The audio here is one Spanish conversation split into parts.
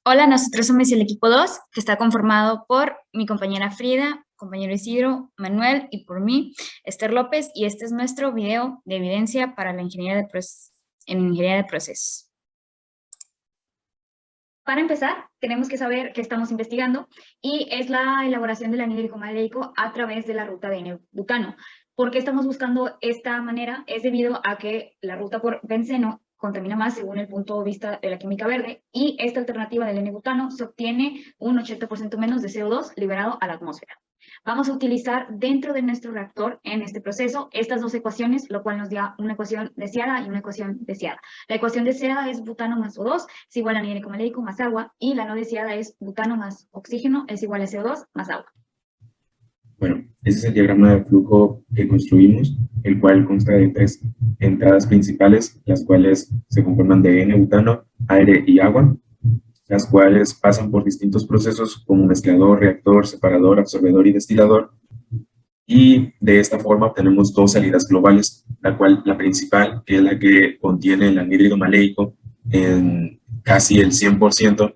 Hola, nosotros somos el equipo 2, que está conformado por mi compañera Frida, compañero Isidro, Manuel y por mí, Esther López, y este es nuestro video de evidencia para la ingeniería de procesos. Para empezar, tenemos que saber qué estamos investigando y es la elaboración del anhídrico maleico a través de la ruta de N-butano. ¿Por qué estamos buscando esta manera? Es debido a que la ruta por benceno contamina más según el punto de vista de la química verde y esta alternativa del N-butano se obtiene un 80% menos de CO2 liberado a la atmósfera. Vamos a utilizar dentro de nuestro reactor en este proceso estas dos ecuaciones, lo cual nos da una ecuación deseada y una ecuación deseada. La ecuación deseada es butano más O2 es igual a anhídrico maleico más agua y la no deseada es butano más oxígeno es igual a CO2 más agua. Bueno, ese es el diagrama de flujo que construimos, el cual consta de tres entradas principales, las cuales se conforman de N-butano, aire y agua, las cuales pasan por distintos procesos como mezclador, reactor, separador, absorbedor y destilador. Y de esta forma obtenemos dos salidas globales, la principal, que es la que contiene el anhídrido maleico en casi el 100%,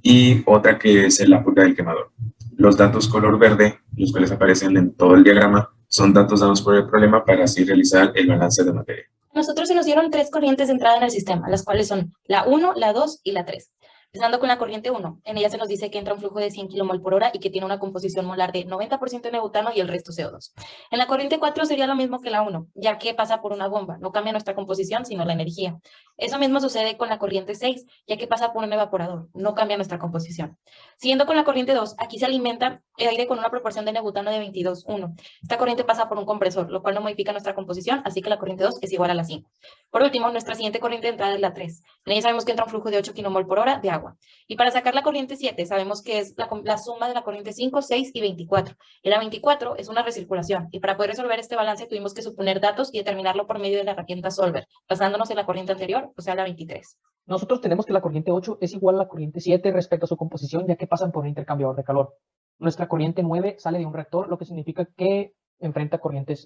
y otra que es la purga del quemador. Los datos color verde, los cuales aparecen en todo el diagrama, son datos dados por el problema para así realizar el balance de materia. A nosotros se nos dieron tres corrientes de entrada en el sistema, las cuales son la 1, la 2 y la 3. Empezando con la corriente 1, en ella se nos dice que entra un flujo de 100 kmol por hora y que tiene una composición molar de 90% N-butano y el resto CO2. En la corriente 4 sería lo mismo que la 1, ya que pasa por una bomba, no cambia nuestra composición, sino la energía. Eso mismo sucede con la corriente 6, ya que pasa por un evaporador, no cambia nuestra composición. Siguiendo con la corriente 2, aquí se alimenta el aire con una proporción de N-butano de 22:1. Esta corriente pasa por un compresor, lo cual no modifica nuestra composición, así que la corriente 2 es igual a la 5. Por último, nuestra siguiente corriente de entrada es la 3. En ella sabemos que entra un flujo de 8 kmol por hora de agua. Y para sacar la corriente 7, sabemos que es la suma de la corriente 5, 6 y 24. Y la 24 es una recirculación. Y para poder resolver este balance tuvimos que suponer datos y determinarlo por medio de la herramienta Solver, basándonos en la corriente anterior, o sea, la 23. Nosotros tenemos que la corriente 8 es igual a la corriente 7 respecto a su composición, ya que pasan por un intercambiador de calor. Nuestra corriente 9 sale de un reactor, lo que significa que enfrenta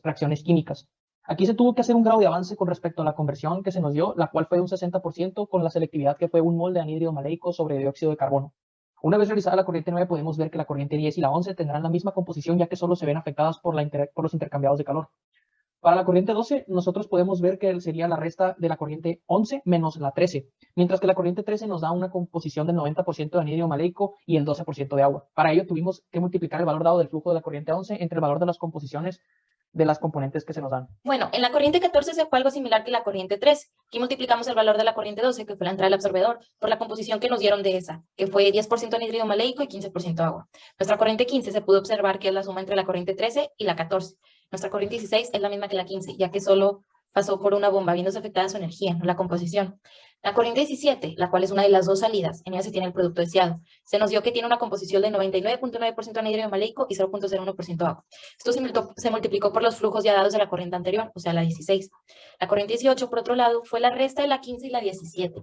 reacciones químicas. Aquí se tuvo que hacer un grado de avance con respecto a la conversión que se nos dio, la cual fue de un 60% con la selectividad que fue 1 mol de anhídrido maleico sobre dióxido de carbono. Una vez realizada la corriente 9, podemos ver que la corriente 10 y la 11 tendrán la misma composición, ya que solo se ven afectadas por los intercambiados de calor. Para la corriente 12, nosotros podemos ver que sería la resta de la corriente 11 menos la 13, mientras que la corriente 13 nos da una composición del 90% de anhídrido maleico y el 12% de agua. Para ello tuvimos que multiplicar el valor dado del flujo de la corriente 11 entre el valor de las composiciones de las componentes que se nos dan. Bueno, en la corriente 14 se fue algo similar que la corriente 13. Aquí multiplicamos el valor de la corriente 12, que fue la entrada del absorbedor, por la composición que nos dieron de esa, que fue 10% anhídrido maleico y 15% agua. Nuestra corriente 15 se pudo observar que es la suma entre la corriente 13 y la 14. Nuestra corriente 16 es la misma que la 15, ya que solo pasó por una bomba, viéndose afectada su energía, no la composición. La corriente 17, la cual es una de las dos salidas, en ella se tiene el producto deseado. Se nos dio que tiene una composición de 99.9% anhídrido maleico y 0.01% agua. Esto se multiplicó por los flujos ya dados de la corriente anterior, o sea, la 16. La corriente 18, por otro lado, fue la resta de la 15 y la 17.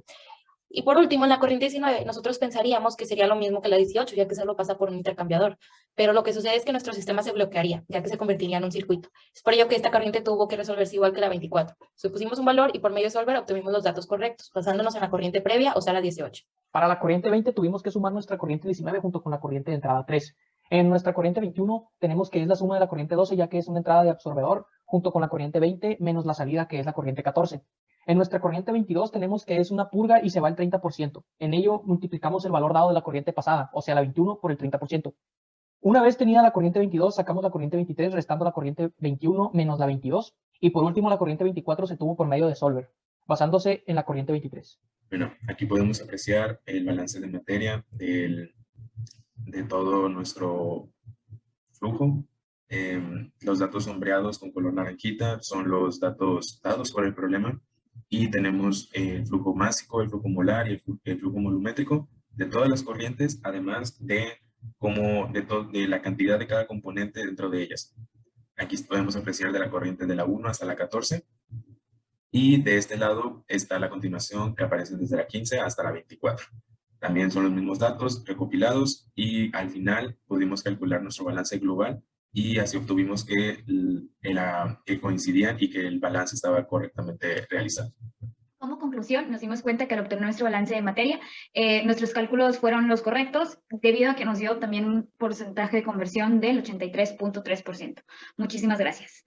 Y por último, en la corriente 19, nosotros pensaríamos que sería lo mismo que la 18, ya que solo pasa por un intercambiador. Pero lo que sucede es que nuestro sistema se bloquearía, ya que se convertiría en un circuito. Es por ello que esta corriente tuvo que resolverse igual que la 24. Supusimos un valor y por medio de Solver obtuvimos los datos correctos, basándonos en la corriente previa, o sea, la 18. Para la corriente 20 tuvimos que sumar nuestra corriente 19 junto con la corriente de entrada 3. En nuestra corriente 21 tenemos que es la suma de la corriente 12, ya que es una entrada de absorbedor, junto con la corriente 20 menos la salida, que es la corriente 14. En nuestra corriente 22 tenemos que es una purga y se va el 30%. En ello multiplicamos el valor dado de la corriente pasada, o sea, la 21 por el 30%. Una vez tenida la corriente 22, sacamos la corriente 23, restando la corriente 21 menos la 22. Y por último, la corriente 24 se tuvo por medio de Solver, basándose en la corriente 23. Bueno, aquí podemos apreciar el balance de materia de todo nuestro flujo. Los datos sombreados con color naranjita son los datos dados por el problema y tenemos el flujo másico, el flujo molar y el flujo volumétrico de todas las corrientes, además de la cantidad de cada componente dentro de ellas. Aquí podemos apreciar de la corriente de la 1 hasta la 14 y de este lado está la continuación que aparece desde la 15 hasta la 24. También son los mismos datos recopilados y al final pudimos calcular nuestro balance global y así obtuvimos que coincidían y que el balance estaba correctamente realizado. Como conclusión, nos dimos cuenta que al obtener nuestro balance de materia, nuestros cálculos fueron los correctos, debido a que nos dio también un porcentaje de conversión del 83.3%. Muchísimas gracias.